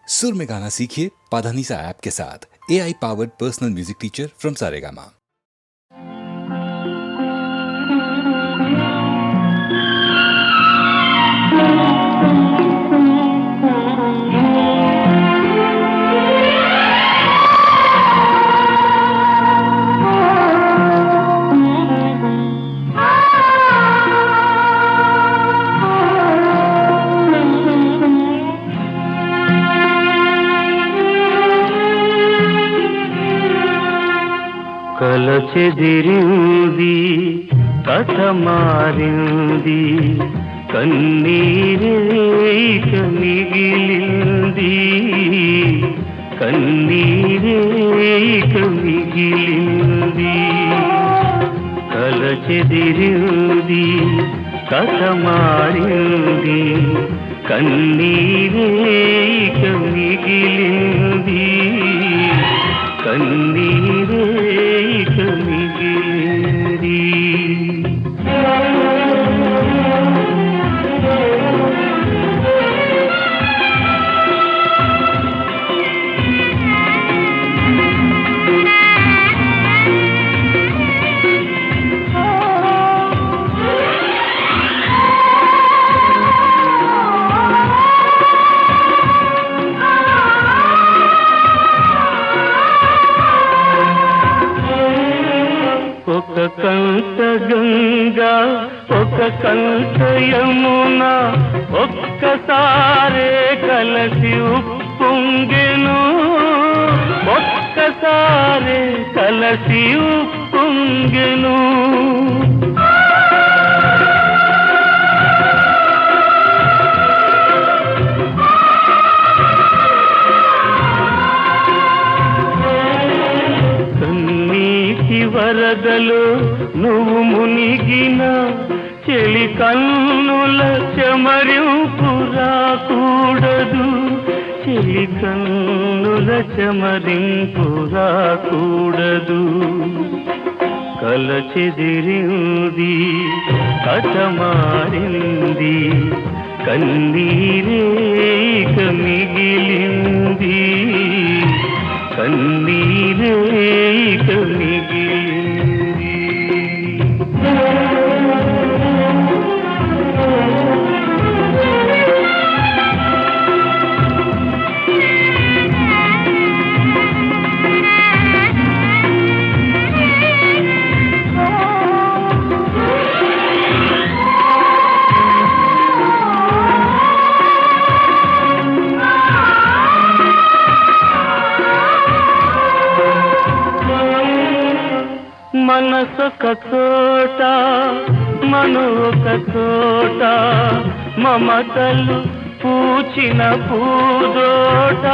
सुर में गाना सीखिए पाधानीसा ऐप के साथ। AI powered personal music teacher from Saregama. కల చెదిరింది కథ మారింది కన్నీరేక మిగిలింది కన్నీరేక మిగిలింది కల చెదిరింది కథ మారింది కన్నీరేక మిగిలింది కన్నీరేక మిగిలింది ఒక కంట గంగా ఒక కంట యమున ఒక్కసారే కలసి ఉప్పొంగెను ఒక్కసారే కలసి ఉప్పొంగెను వరదలు నువ్వు మునిగిన చెలి కన్నుల చెమరింపు రాకూడదు చెలి కన్నుల చెమరింపు రాకూడదు కల చెదిరింది కథ మారింది కన్నీరేక మిగిలింది కన్నీరేక మిగిలింది మనసొక చోట మనొక చోట మమతలు పూచిన పూదోట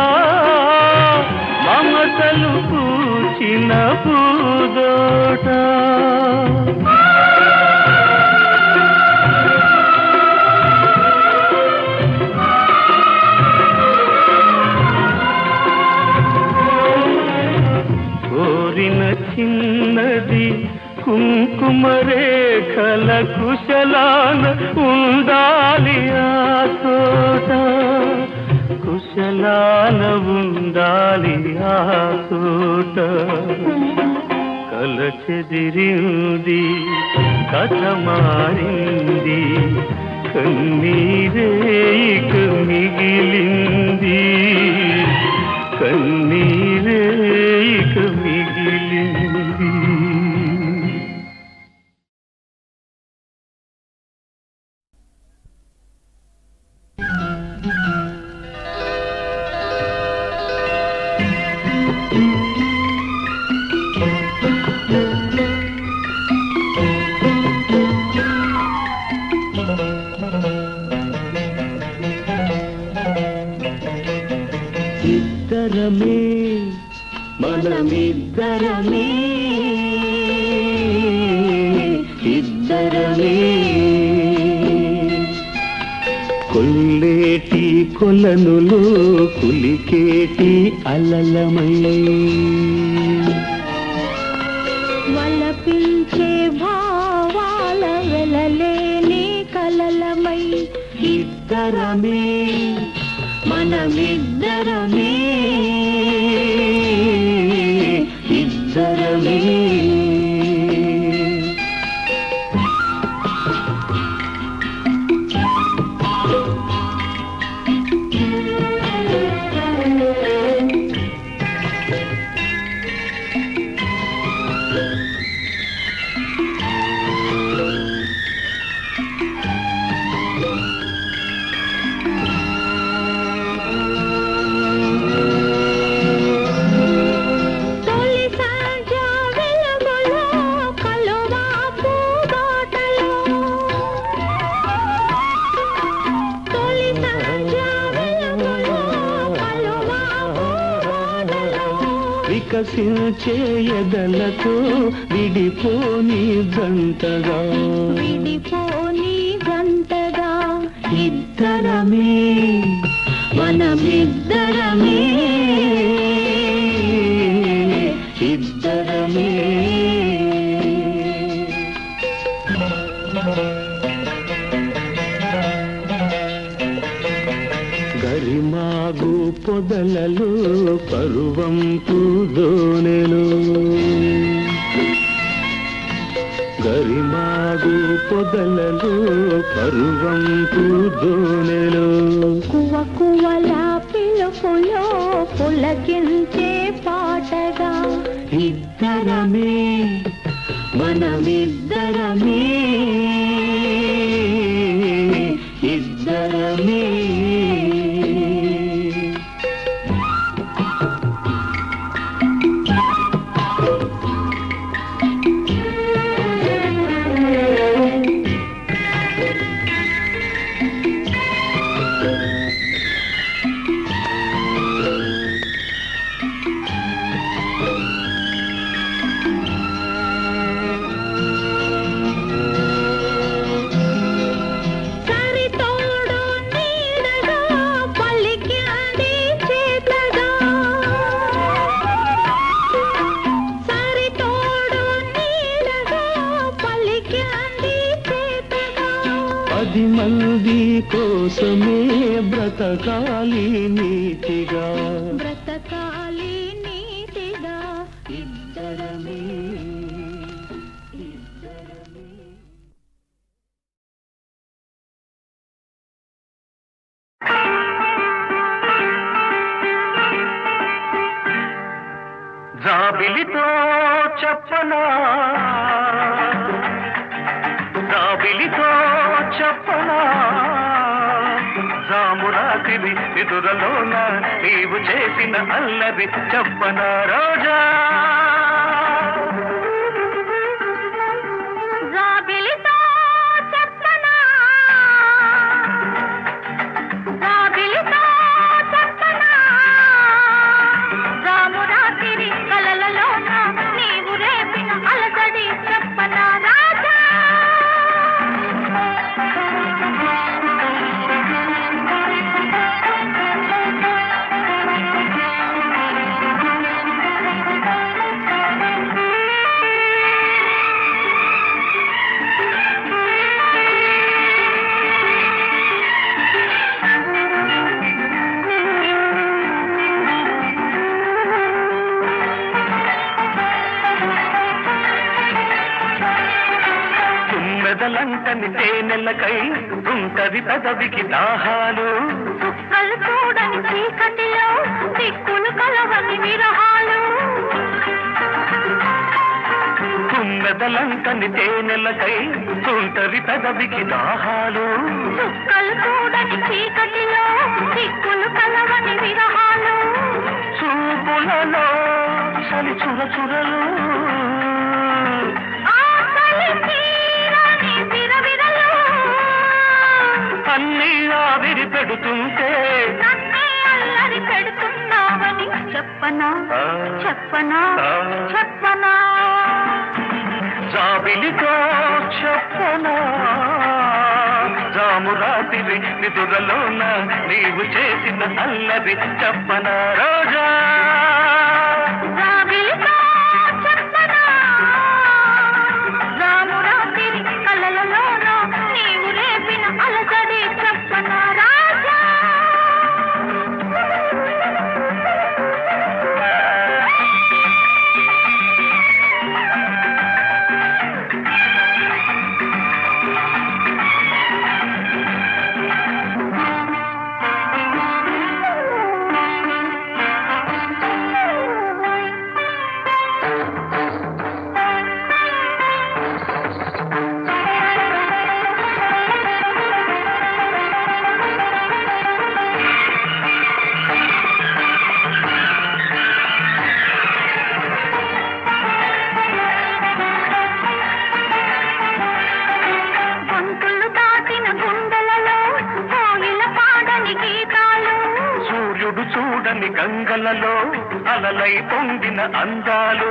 మమతలు పూచిన పూదోట కోరిన చిన్నది కుంకుమ రేఖల కుశలాన ఉండాలి ఆ తోట కుశలాన ఉండాలి ఆ తోట కల చెదిరింది కథ మారింది కన్నీరేక మిగిలింది కన్నీరేక మిగిలింది ఇద్దరమే మనమిద్దరమే ఇద్దరమే కొల్లేటి కొలనులు కులికేటి అలలమై వలపించే భావాల వెలలేని కలలమై ఇద్దరమే మన మనమిద్దరమే ఇద్దరమే. వికసించే ఎదలతో విడిపోని జంటగా ఇద్దరమే మనమిద్దరమే ఇద్దరమే. గరిమాగు పొదలలో పరువంపు దోనెలు గరిమాగు పొదలలో పరువంపు దోనెలు కువ కువల పిలుపులో పులకించే పాటగా ఇద్దరమే మనమిద్దరమే ఇద్దరమే. పది మంది కోసమే బ్రతకాలి నీతిగా ఇద్దరమే ఇద్దరమే. జాబిలితో చెప్పనా జాబిలితో చెప్పనా జామురాతిరి నిదురలోన నీవు చేసిన అల్లరి చెప్పనా రోజా లంకని తేనెలకై ఉంటది పెదవికి దాహాలు చుక్కలు చూడని చీకటిలో దిక్కులు కలవని విరహాలు తుమ్మెదలంకని తేనెలకై ఉంటది పెదవికి దాహాలు చుక్కలు చూడని చీకటిలో దిక్కులు కలవని విరహాలు చూపులలో చలి చురచురలు అన్నీ ఆవిరి పెడుతుంటే అల్లరి పెడుతున్నావని చెప్పనా చెప్పనా చెప్పనా జాబిలితో చెప్పనా జామురాతిరి నిదురలోన నీవు చేసిన అల్లరి చెప్పనా రోజా చూడని గంగలలో అలలై పొంగిన అందాలు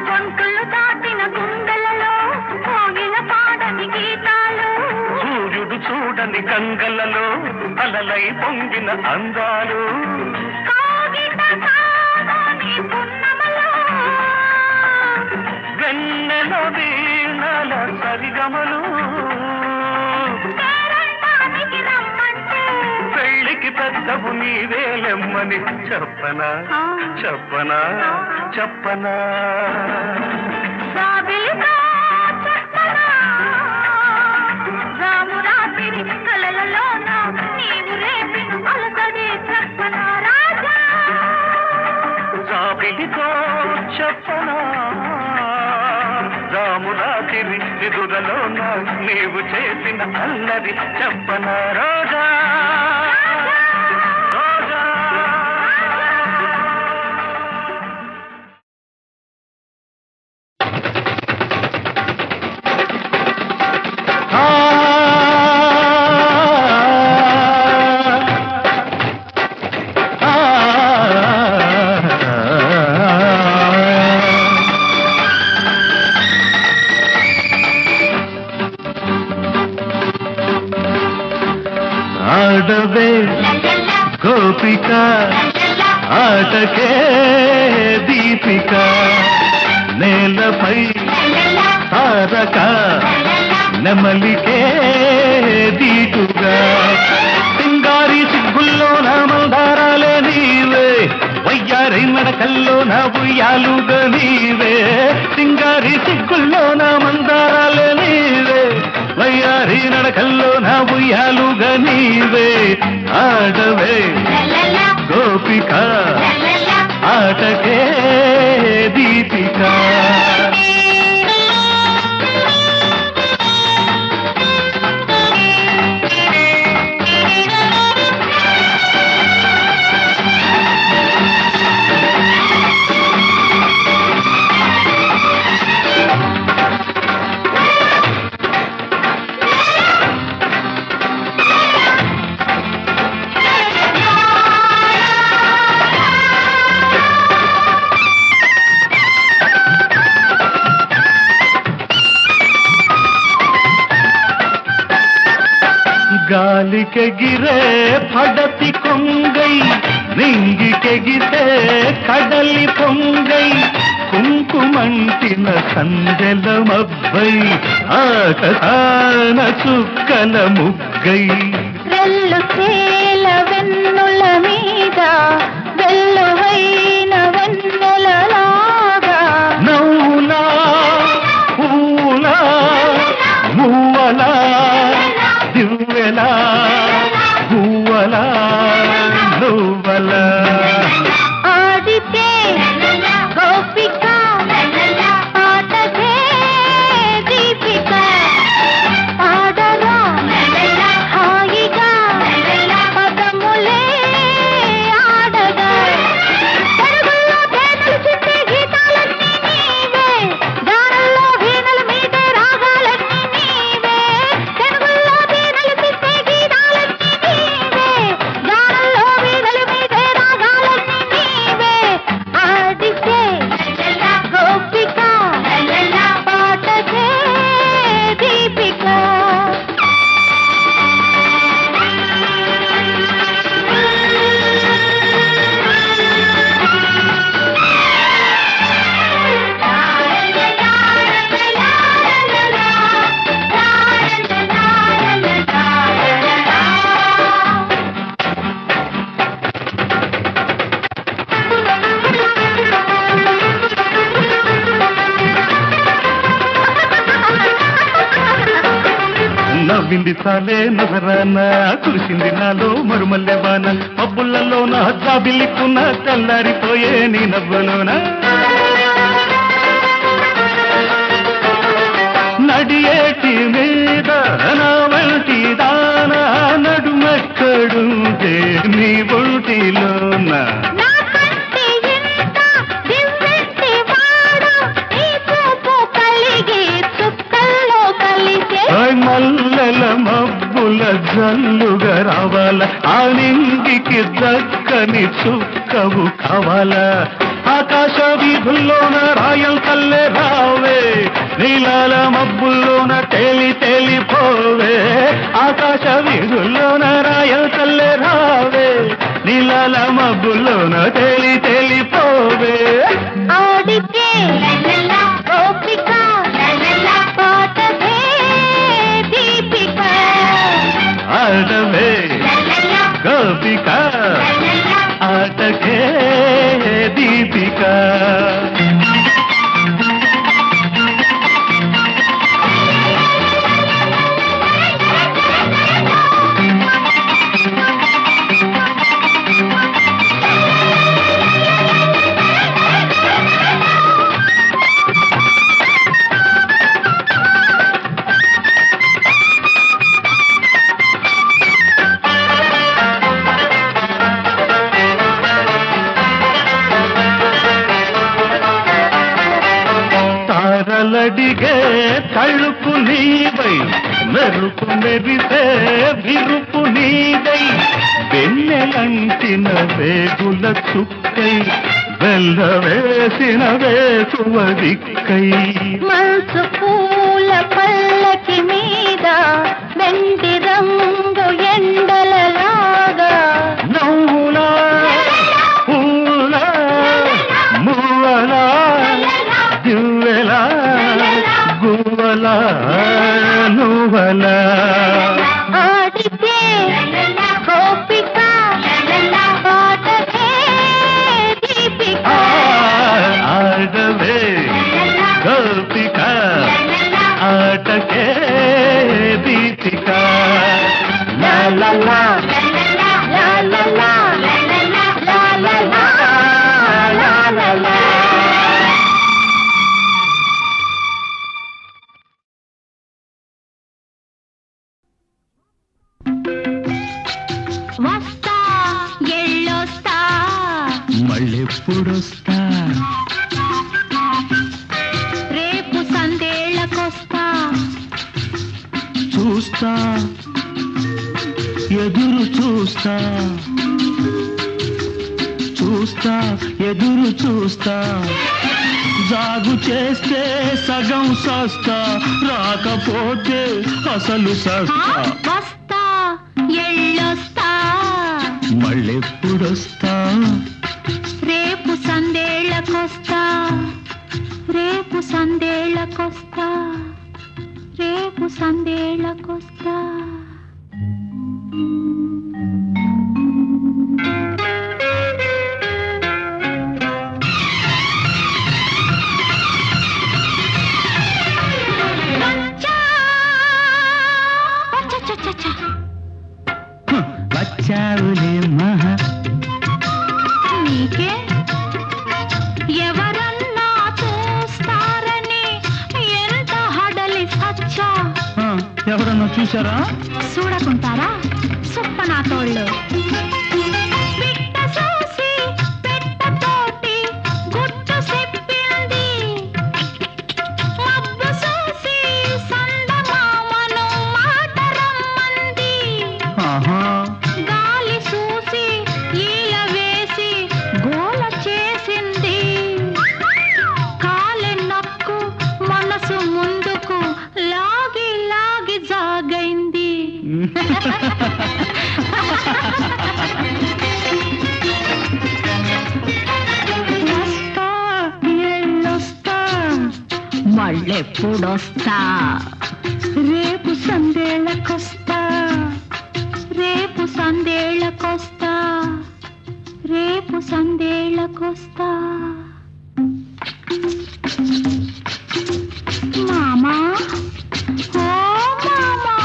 గొంతులు దాటిన గుండెలలో కోగిల పాడని గీతాలు సూర్యుడు చూడని గంగలలో అలలై పొంగిన అందాలు కాగిత కాదని పున్నమలో వెన్నెల వీణల సరిగమలు పేరంటానికి రమ్మంటే పెళ్ళికి పెద్దవు నీవేలెమ్మని చెప్పనా చెప్పనా చెప్పనా జాబిలితో చెప్పనా రామురాతిరి కలలలోన నీవు రేపిన అలసడే చెప్పనా రాజా జాబిలితో చెప్పనా రామురాతిరి ఎదురలోన నీవు చేసిన అల్లరి చెప్పనా రోజా రోజా ఆడవే గోపిక ఆటకే దీపిక నేలపై తారక నెమలికే దీటుగా సింగారి సిగ్గుల్లో నా మందారాలే నీవే వయ్యారి నడకల్లో నా ఉయ్యాలుగా నీవే సింగారి సిగ్గుల్లో నా మందారాలే నీవే వయ్యారి నడకల్లో నా ఉయ్యాలుగా నీవే ఆడవే గోపిక ఆటకే దీపిక గాలికెగిరే పడతి కొంగై నింగికెగితే కడలి పొంగై కుంకుమంటిన సందెల మబ్బై ఆకాన చుక్కల ముగ్గై వెల్లు తేల వెన్నుల మీద వెల్లువైన వెన్నెలలాగా నవ్వులా పూలా మువ్వలా దివ్వెలా పువ్వలా నువ్వలా ఆడితే గోపిక పాటకే దీపిక ఆడరా హాయిగా పదములే ఆడగా తెలుగులో తేనెలు చుట్టే గీతాలన్నీ నీవే గానల్లో వీణల మీదే రాగాలన్నీ నీవే తెలుగులో తేనెలు చుట్టే గీతాలన్నీ నీవే గానల్లో వీణల మీదే రాగాలన్నీ నీవే ఆడితే గోపిక పాటకే దీపిక నవ్వింది చాలే నజరాన కురిసింది నాలో మరుమల్లెవాన మబ్బులలో నా జాబిల్లికున్న తెల్లారిపోయే నీ నవ్వులోన నడియేటి మీద నా వంటి దానా నడుమెక్కడుంటే నీ ఒంటిలోన నా కంటి ఇంత దివ్వెంటి వాడ నీ చూపు కలిగి చుక్కల్లో కలిసే మల్లెల మబ్బుల జల్లుగా రావాలా ఆ నింగికి దక్కని చుక్కవు కావాలా ఆకాశ వీధుల్లోన రాయల్ కల్లే రావే నీలాల మబ్బుల్లోన తేలి తేలిపోవే ఆకాశ వీధుల్లోన రాయల్ కల్లే రావే నీలాల మబ్బుల్లోన తేలి తేలిపోవే ఆడితే గోపిక పాటదే దీపిక ఆడవే గోపిక ఆటకే దీపిక తారలడిగే తళుపు నీవై మెరుపు మెరిసే విరుపు నీదై వెన్నెలంటిన వేగుల చుక్కై వెల్ల వేసిన వేసువ దిక్కై మనసు పూల పల్లకి మీద వెండి రంగు ఎండలలాగా నవ్వులా పూలా మువ్వలా దివ్వెలా గువ్వలా నువ్వలా ఆడితే గోపిక పాటదే దీపిక ఆడవే గోపిక ఆటకే దీపిక లా లా లా లా లా లా లా లా లా లా లా లా. వస్తా ఎళ్ళొస్తా మళ్ళెప్పుడొస్తా రేపు సందేళ్ళకొస్తా చూస్తా ఎదురు చూస్తా చూస్తా ఎదురు చూస్తా జాగు చేస్తే సగం సస్తా రాకపోతే అసలు సస్తా వస్తా ఎళ్ళొస్తా మళ్ళెప్పుడొస్తా రేపు సందేళ్ళకొస్తా రేపు సందేళ్ళకొస్తా రేపు సందేళ్ళకొస్తా వచ్చావులే మహా నీకే ఎవరన్నా చూస్తారని ఎంత హడలి సచ్చా ఎవరన్నా చూసారా చూడకుంటారా సుప్పనా తోళ్ళు పిట్ట చూసి పెట్టతోటి గుట్టు చెప్పింది మబ్బు చూసి సందమామను మాట రమ్మంది ఆహా గాలి చూసి ఈల వేసి గోల చేసింది కాలి నక్కు మనసు ముందుకు లాగి లాగి జాగైంది వస్తా ఎళ్ళొస్తా మళ్ళెప్పుడొస్తా రేపు సందేళ్ళకొస్తా రేపు సందేళ్ళకొస్తా రేపు సందేళ్ళకొస్తా మామా ఓ మామా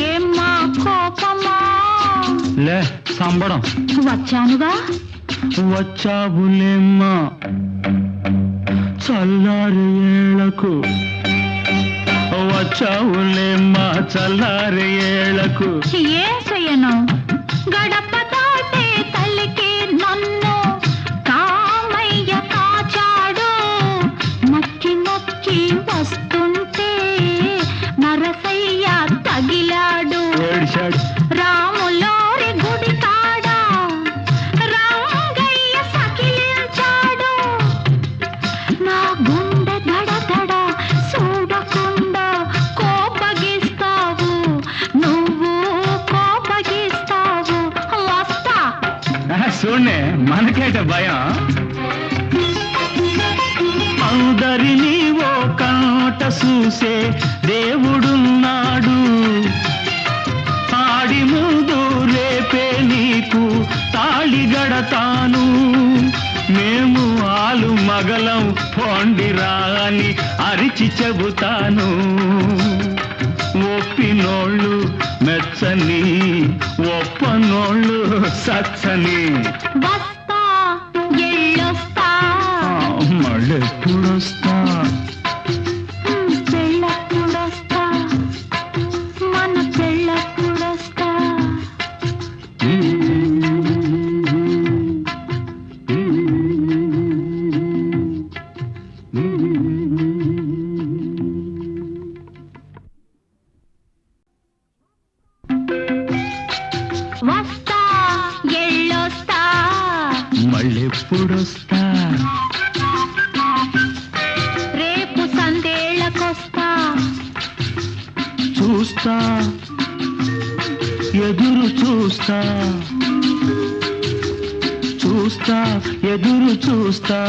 ఏమ్మా కోపమా లే సంబడం వచ్చానుగా వచ్చావులేమ్మా చల్లారి ఏళ్లకు వచ్చావులేమ్మా చల్లారి ఏళ్లకు ఏ చెయ్యను గడప దాటే తల్లికి నన్ను కామయ్య కాచాడు నక్కి నక్కి వస్తుంటే నరసయ్య తగిలాడు ఏడిశాడు రా చూడే మనకేట భయం. అందరినీ ఓ కాట చూసే దేవుడున్నాడు, ఆడి ముందు రేపే నీకు తాళి గడతాను. మేము ఆలు మగలం పొండిరా అని అరిచి చెబుతాను. ఒప్పినోళ్ళు మెచ్చని, ఒప్పనోళ్ళు సచ్చని. వస్తా ఎళ్ళొస్తా మళ్ళెప్పుడొస్తా, పెళ్ళప్పుడొస్తా, మన పెళ్ళప్పుడొస్తా. వస్తా ఎళ్ళొస్తా మళ్ళెప్పుడొస్తా, రేపు సందేళ్ళకొస్తా. చూస్తా ఎదురు చూస్తా, చూస్తా ఎదురు చూస్తా.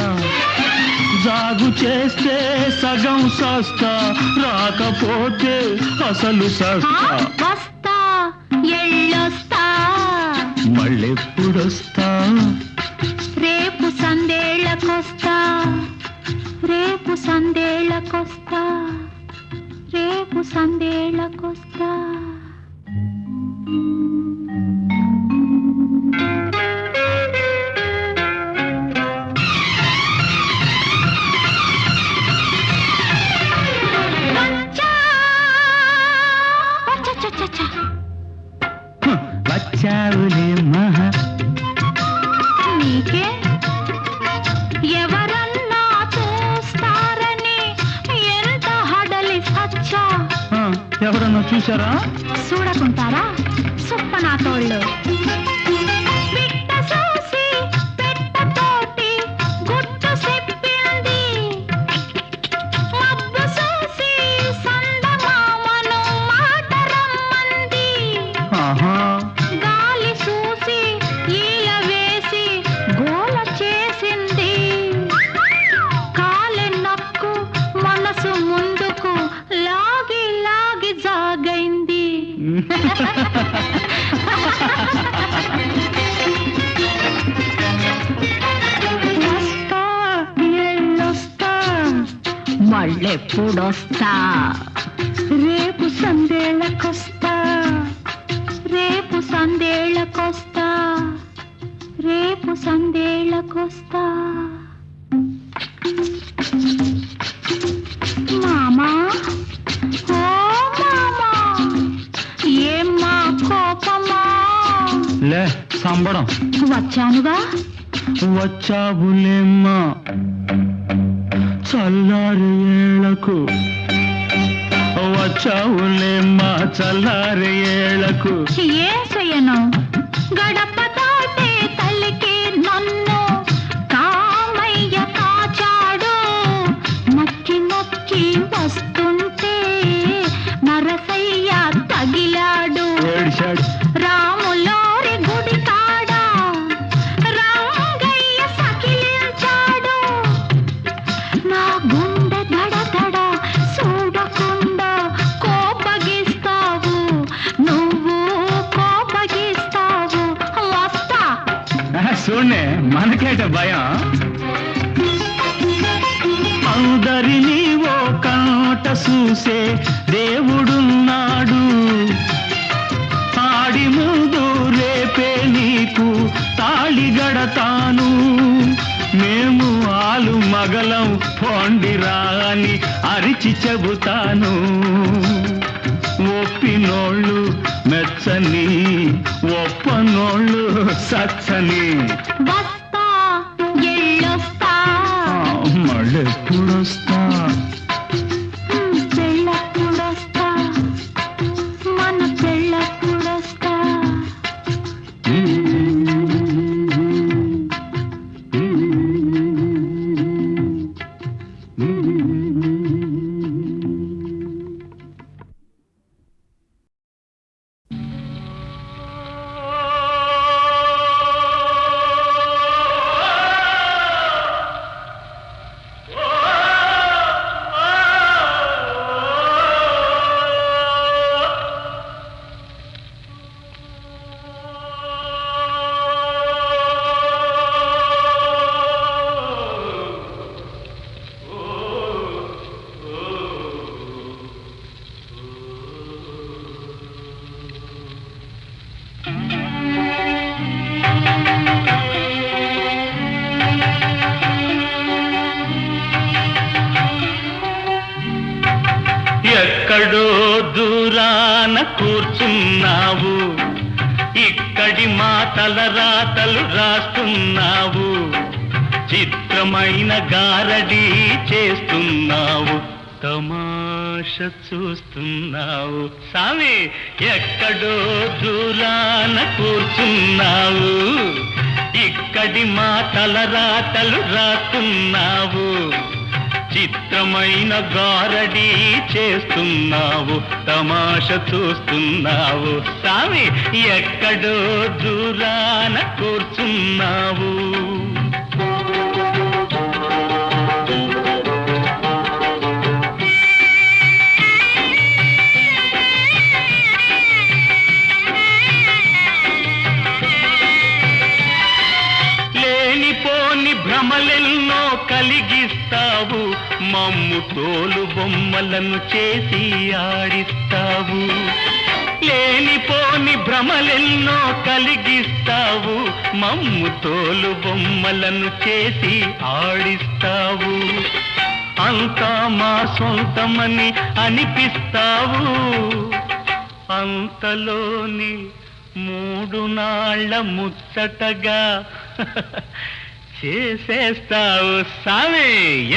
జాగు చేస్తే సగం సస్తా, రాకపోతే అసలు సస్తా. వస్తా ఎళ్ళొస్తా మళ్ళెప్పుడొస్తా, రేపు సందేళ్ళకొస్తా. రేపు సందేళ్ళకొస్తా, రేపు సందేళ్ళకొస్తా. వచ్చా వచ్చావులే మహా. నీకే ఎవరన్నా చూస్తారని ఎంత హడలి సచ్చా. ఎవరన్నా చూసారా? చూడకుంటారా సుప్పనాటోళ్ళు. పిట్ట చూసి పెట్టతోటి గుట్టు చెప్పింది, మబ్బు చూసి సందమామను మాట రమ్మంది. ఆహా, గాలి చూసి ఈల వేసి గోల చేసింది, కాలి నక్కు మనసు ముందుకు లాగి లాగి జాగైంది. వస్తా ఎళ్ళొస్తా, మళ్ళెప్పుడొస్తా. రేపు సందేళ్ళకొస్తా, రేపు సందేళ్ళకొస్తా, రేపు సందేళ్ళకొస్తా. మామా ఓ మామా, ఏమ్మా కోపమా? లే సంబడం. వచ్చానుగా. వచ్చావులేమ్మా చల్లారి ఏళ్లకు, వచ్చావులేమ్మా చల్లారి ఏళ్లకు. ఏం చెయ్యను, గడప దాటే తల్లికి నన్ను కామయ్య కాచాడు. నక్కి నక్కి వస్తుంటే నరసయ్య తగిలాడు. ఏడిశాడు. రాములోరి గుడి కాడ రంగయ్య సకిలించాడు. నా గుండె దడ దడ చూడకుండా కోపగిస్తావు, నువ్వు కోపగిస్తావు. వస్తా. చూడే మనకేట భయం. అందరినీ ఓ కాట చూసే దేవుడున్నాడు, ఆడి ముందు రేపే నీకు తాళి గడతాను. మేము ఆలు మగలం పొండిరా అని అరిచి చెబుతాను. ఒప్పినోళ్ళు మెచ్చని, ఒప్పనోళ్ళు సచ్చని. వస్తా ఎళ్ళొస్తా, మళ్ళెప్పుడొస్తా, పెళ్ళప్పుడొస్తా, మన పెళ్ళప్పుడొస్తా. ఎక్కడో దూరాన కూర్చున్నావు, ఇక్కడి మాటల రాతలు రాస్తున్నావు, చిత్రమైన గారడీ చేస్తున్నావు, తమాష చూస్తున్నావు. సామి ఎక్కడో దూరాన కూర్చున్నావు, ఇక్కడి మాటల రాతలు రాస్తున్నావు, చిత్రమైన గారడీ చేస్తున్నావు, తమాష చూస్తున్నావు. సామి ఎక్కడో దూరాన కూర్చున్నావు. లేనిపోని భ్రమలెన్నో కలిగిస్తావు, మమ్ము తోలు బొమ్మలను చేసి ఆడిస్తావు. లేనిపోని భ్రమలెన్నో కలిగిస్తావు, మమ్ము తోలు బొమ్మలను చేసి ఆడిస్తావు. అంతా మా సొంతమని అనిపిస్తావు, అంతలోని 3 నాళ్ళ ముచ్చటగా చేసేస్తావు. సామి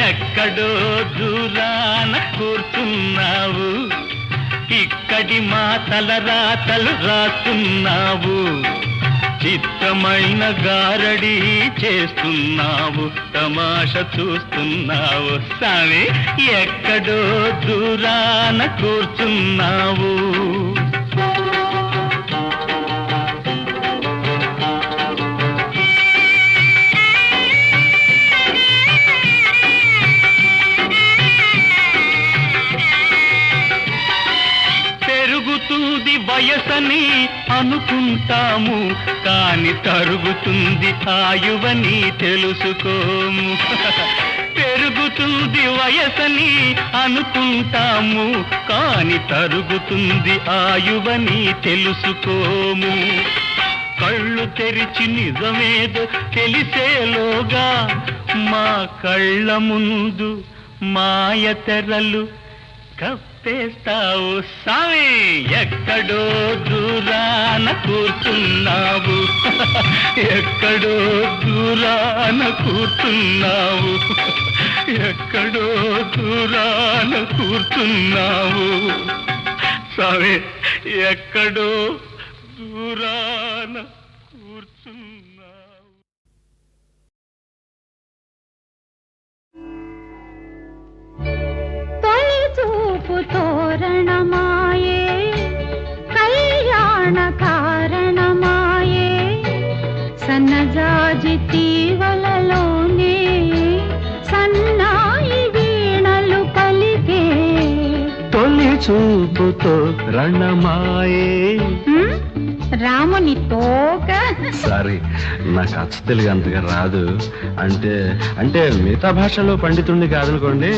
ఎక్కడో దూరాన కూర్చున్నావు, ఇక్కడి మాటల రాతలు రాస్తున్నావు, చిత్రమైన గారడీ చేస్తున్నావు, తమాష చూస్తున్నావు. సామి ఎక్కడో దూరాన కూర్చున్నావు. పెరుగుతుంది వయసని అనుకుంటాము, కాని తరుగుతుంది ఆయువని తెలుసుకోము. పెరుగుతుంది వయసని అనుకుంటాము, కాని తరుగుతుంది ఆయువని తెలుసుకోము. కళ్ళు తెరిచి నిజమేదో తెలిసేలోగా మా కళ్ళ ముందు మాయ తెరలు కప్పేస్తావు. సామి ఎక్కడో దూరాన కూర్చున్నావు, ఎక్కడో దూరాన కూర్చున్నావు, ఎక్కడో దూరాన కూర్చున్నావు. సామి ఎక్కడో దూరాన కూర్చున్నావు. చూపు తోరణమాయే, కళ్యాణ కారణమాయే, సన్నజాజి తీవలలోనే సన్నాయి వీణలు పలికే. తొలి చూపుతో రణమాయే. రాముని తోక. సారీ, నాకు అచ్చ తెలుగు అంతగా రాదు. అంటే అంటే మిగతా భాషలో పండితుడిని కాదనుకోండి.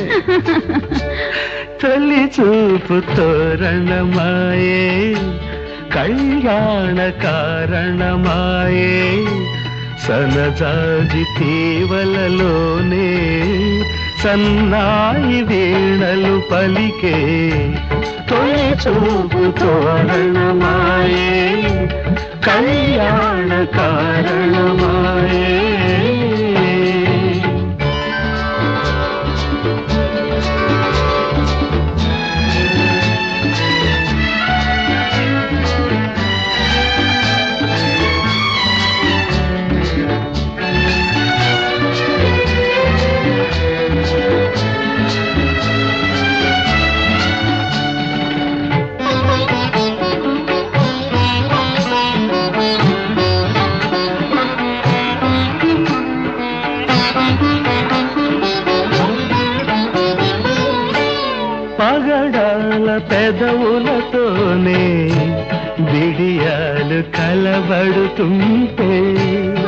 తొలి చూపుతో రణమాయే, కళ్యాణ కారణమాయే, సనజాజి తీవలలోనే సన్నాయి వీణలు పలికే. తొలి చూపుతో రణమాయే, కళ్యాణ కారణమాయే. పగడాల పెదవులతోనే బిడియాలు కలబడుతుంటే,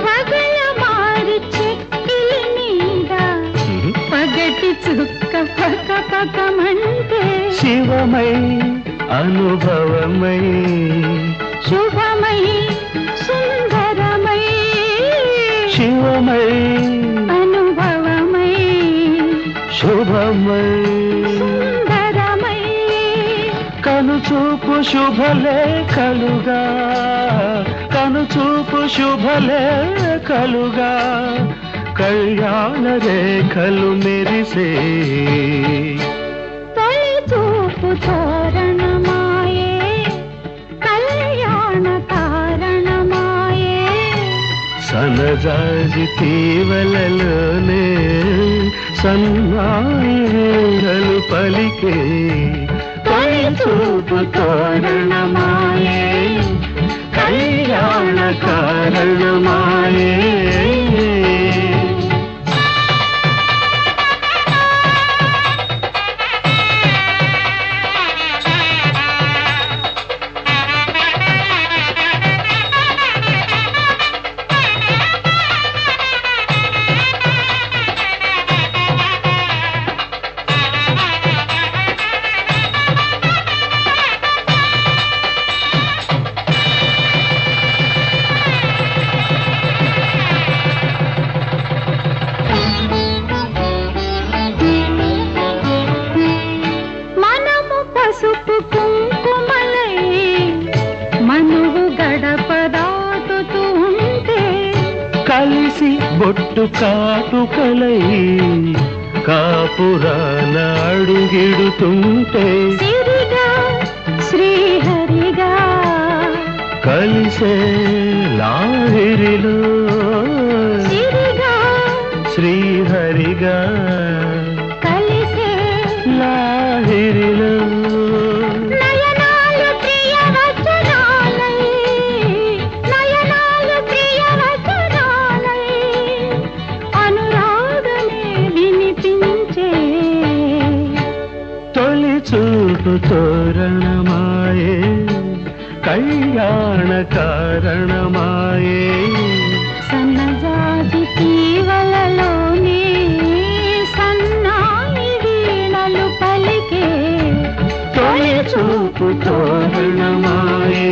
పగల మారి చెక్కిలి మీద పగటి చుక్క పక పకమంటే, శివమై అనుభవమై, శుభమై సుందరమై, శివమై అనుభవమై శుభమై, సుందరమై, శుభలేఖలుగా కనుచూపు శుభలేఖలుగా కళ్యాణ రేఖలు మెరిసే తొలి చూపు తోరణమాయే కళ్యాణ కారణమాయే సనజాజి తీవలలోనే సన్నాయిలు పలికే తొలి చూపు తోరణమాయే కళ్యాణ కారణమాయే మనము పసుపు కుంకుమలై మనువు గడప దాటుతూ ఉంటే కలిసి బొట్టు కాటుకలై కాపురాన అడుగిడుతుంటే సిరిగా శ్రీహరిగా కలిసే లాహిరిలో సిరిగా శ్రీహరిగా కలిసే లాహిరిలో నయనాలు ప్రియవచనాలై నయనాలు ప్రియవచనాలై అనురాగమే వినిపించే తొలి చూపు తోరణమాయే కళ్యాణ కారణమాయే సన్నజాజి తీవలలోనే సన్నాయి వీణలు పలికే తొలి చూపు తోరణమాయే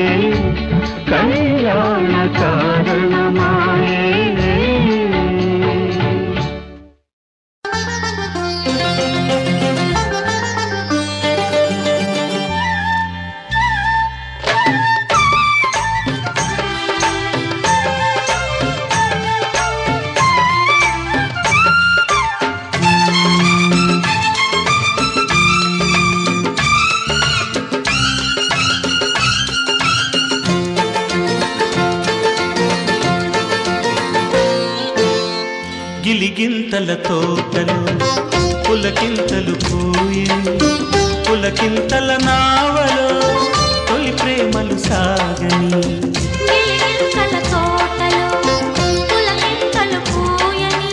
కళ్యాణ కారణమాయే గిలిగింతల తోటలు పులకింతలు పూయే పులకింతల నావలో తొలి ప్రేమలు సాగని గిలిగింతల తోటలో పులకింతలు పూయని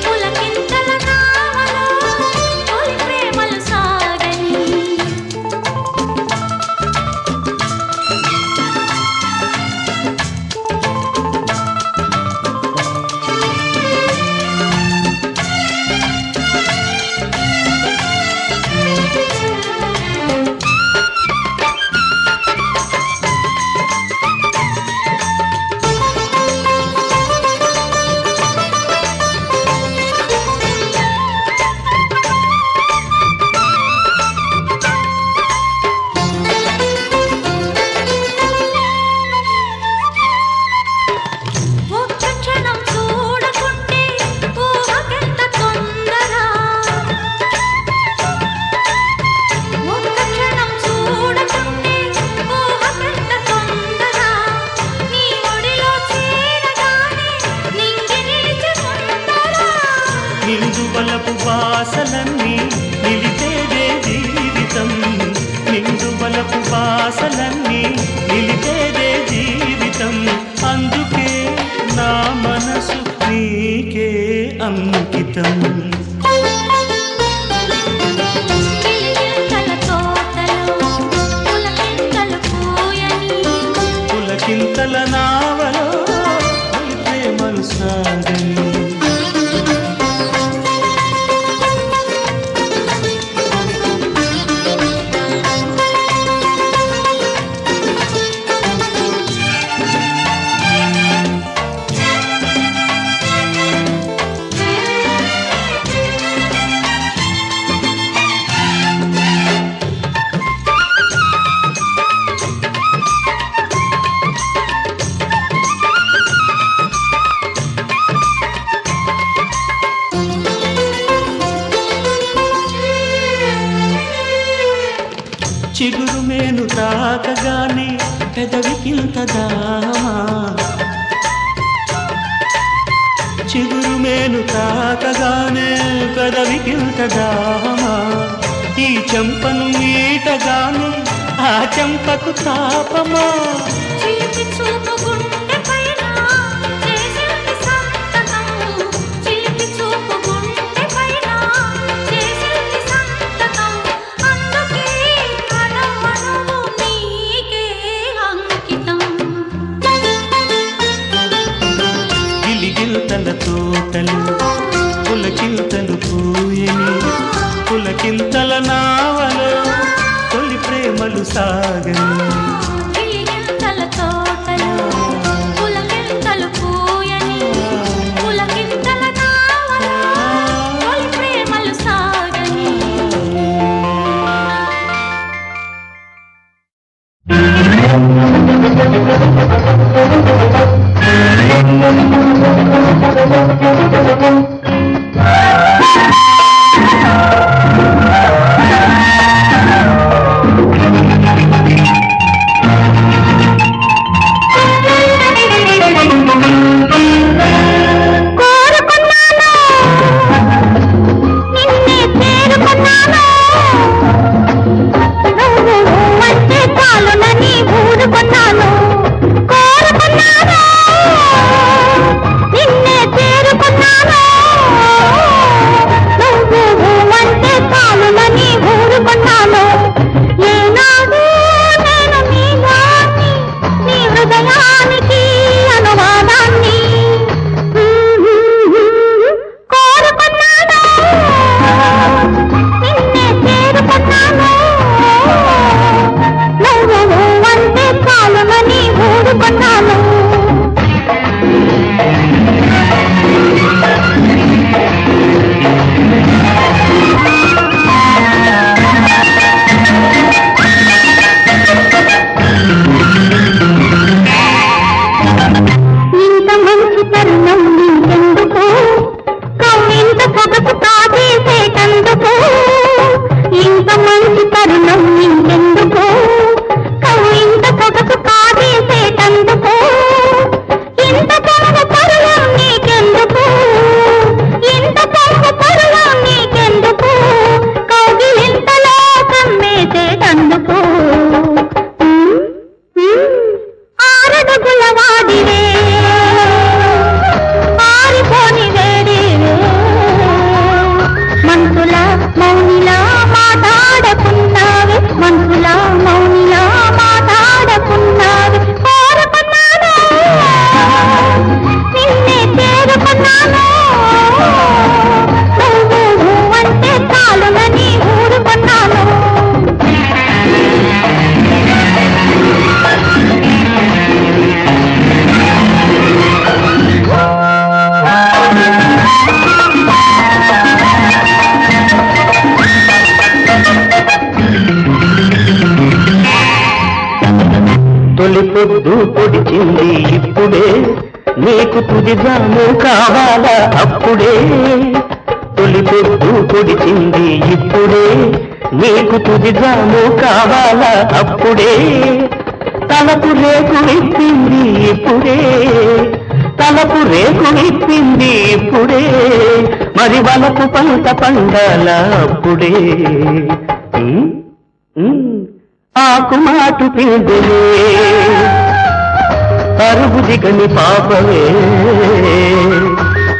పులకింతల నావలో తొలి ప్రేమలు సాగని ఒక్క క్షణం చూడకుంటే ఊహకెంత తొందర ఒక్క క్షణం చూడకుంటే ఊహకెంత తొందర నీ ఒడిలో చేరగానే నింగి నిలిచి ముందర నిందువలపు వాసలన్నీ నిలిపేదే జీవితం నిందువలపు వాసలన్నీ నిలిపేదే జీవితం అందుకే నా మనసు నీకే అంకితం గిలిగింతల తోటలో పులకింతలు పూయని పులకింతల నావలో తొలి ప్రేమలు సాగని తాకగానే పెదవికింత దామా, చిగురు మేను తాకగానే పెదవికింత దామా, ఈ చెంపను మీటగానే ఆ చెంపకు తాపమా. చిలిపి చూపు గుండె పైన చేసింది సంతకం, చిలిపి చూపు గుండె పైన చేసింది సంతకం, అందుకే అణువణువు నీకే అంకితం. గిలిగిల్తల తోటలు పులకింతలు పూయని, పులకింతల నావలో తొలి ప్రేమలు సాగని. గిలిగింతల తోటలు పులకింతలు పూయని, పులకింతల నావలో తొలి ప్రేమలు సాగని. పొద్దు పొడిచింది ఇప్పుడే, నీకు తుదిగాను కావాలా అప్పుడే. తొలి పొద్దు పొడిచింది ఇప్పుడే, నీకు తుదిగాను కావాలా అప్పుడే. తలపు రేకు విప్పింది ఇప్పుడే, తలపు రేకు విప్పింది ఇప్పుడే, మరి వలపు పంట పండాల అప్పుడే. ఆకు మాటు పిందులే అరుగు దిగని పాపవే,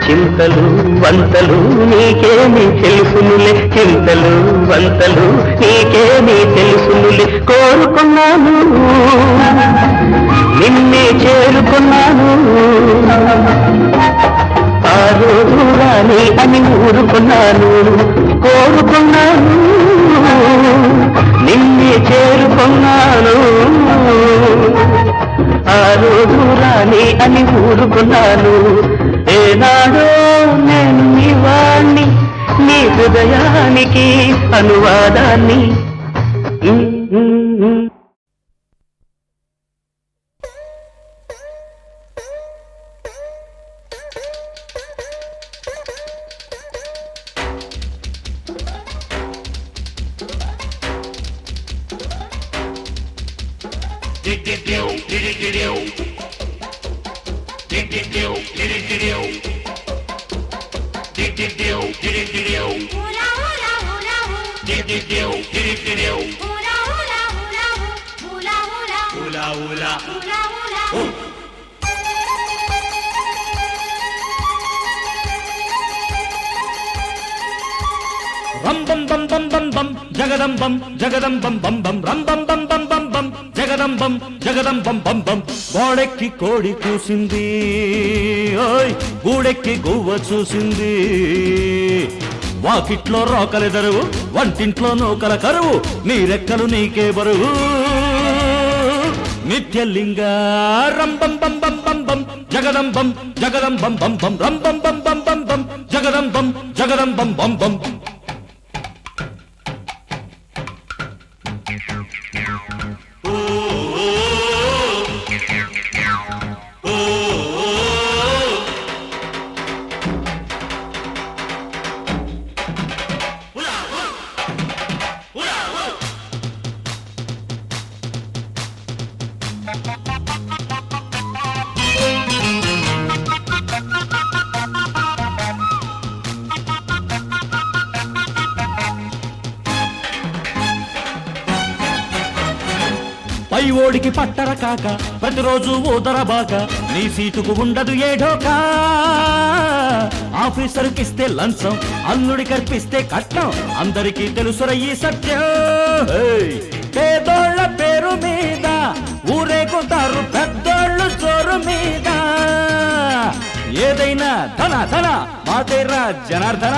చింతలు వంతలు నీకేమి తెలుసునులే, చింతలు వంతలు నీకేమి తెలుసునులే. కోరుకున్నాను నిన్నే చేరుకున్నాను, ఆ రోజు రాని అని ఊరుకున్నాను. కోరుకున్నాను నిన్నే చేరుకున్నాను, ఆ రోజు రాని అని ఊరుకున్నాను. ఏనాడో నేను నీ వాణ్ణి, నీ హృదయానికి అనువాదాన్ని. రం బం బం బం బం బం జగదం బం బం బం రం బం బం బం బం బం జగదం బం బం గోడెక్కి కోడి కూసింది ఓయ్ గూడెక్కి గువ్వ చూసింది వాకిట్లో రోకలెదరువు వంటింట్లో నూకల కరువు నీ రెక్కలు నీకే బరువు నిత్యలింగ రం బం బం బం బం బం జగదం బం బం బం రం బం బం బం బం బం జగదం బం బం పై ఓడికి పట్టర కాక ప్రతిరోజు ఊదర బాక నీ సీటుకు ఉండదు ఏడోకా ఆఫీసర్కిస్తే లంచం అల్లుడి కర్పిస్తే కట్నం అందరికీ తెలుసుర ఈ సత్యం పేదోళ్ళ పేరు మీద ఊరేగుతారు పెద్దోళ్ళు జోరు మీద ఏదైనా ధన ధన మాదేరా జనార్దన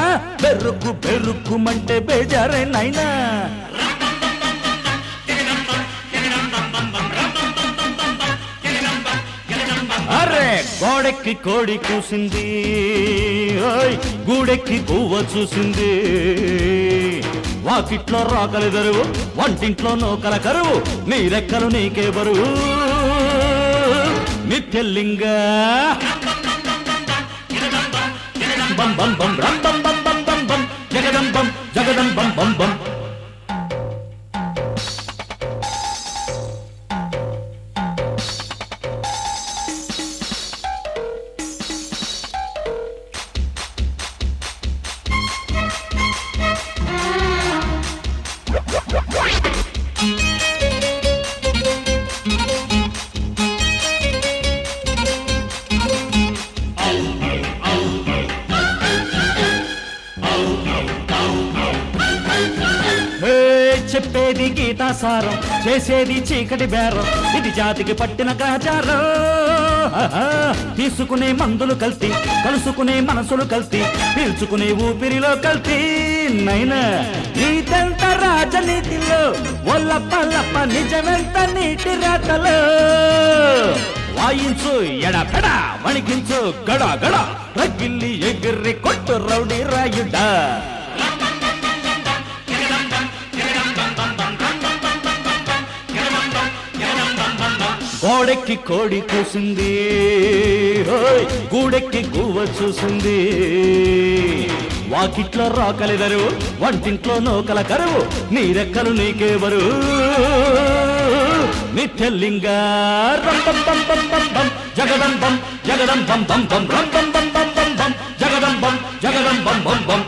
బెరుక్కుమంటే బేజారేనైనా అరే గోడెక్కి కోడి కూసింది ఓయ్ గూడెక్కి గువ్వ చూసింది వాకిట్లో రోకలెదరువు వంటింట్లో నూకల కరువు నీ రెక్కలు నీకే బరువు నిత్యలింగ బం బం బం రం బం బం బం బం బం జగదం బం బం చెప్పేది గీతాసారం చేసేది చీకటి బేరం ఇది జాతికి పట్టిన గ్రహచారం తీసుకునే మందులు కల్తీ కలుసుకునే మనసులు కల్తీ పీల్చుకునే ఊపిరిలో కల్తీ నైనా నీతంత రాజనీతిలో ఒల్లప్ప నిజమెంత నీటి రాతలో వాయించు ఎడపెడ వణికించు గడ గడ రగిల్లి ఎగిర్రి కొట్టు రౌడీ రాయుడా గోడెక్కి కోడి కూసింది గూడెక్కి గువ్వ చూసింది వాకిట్లో రోకలెదరు వంటింట్లో నూకల కరువు నీ రెక్కలు నీకే బరువు నిత్యలింగ రం బం బం బం బం బం జగదం బం బం బం బం రం బం బం బం బం బం బం జగదం బం బం బం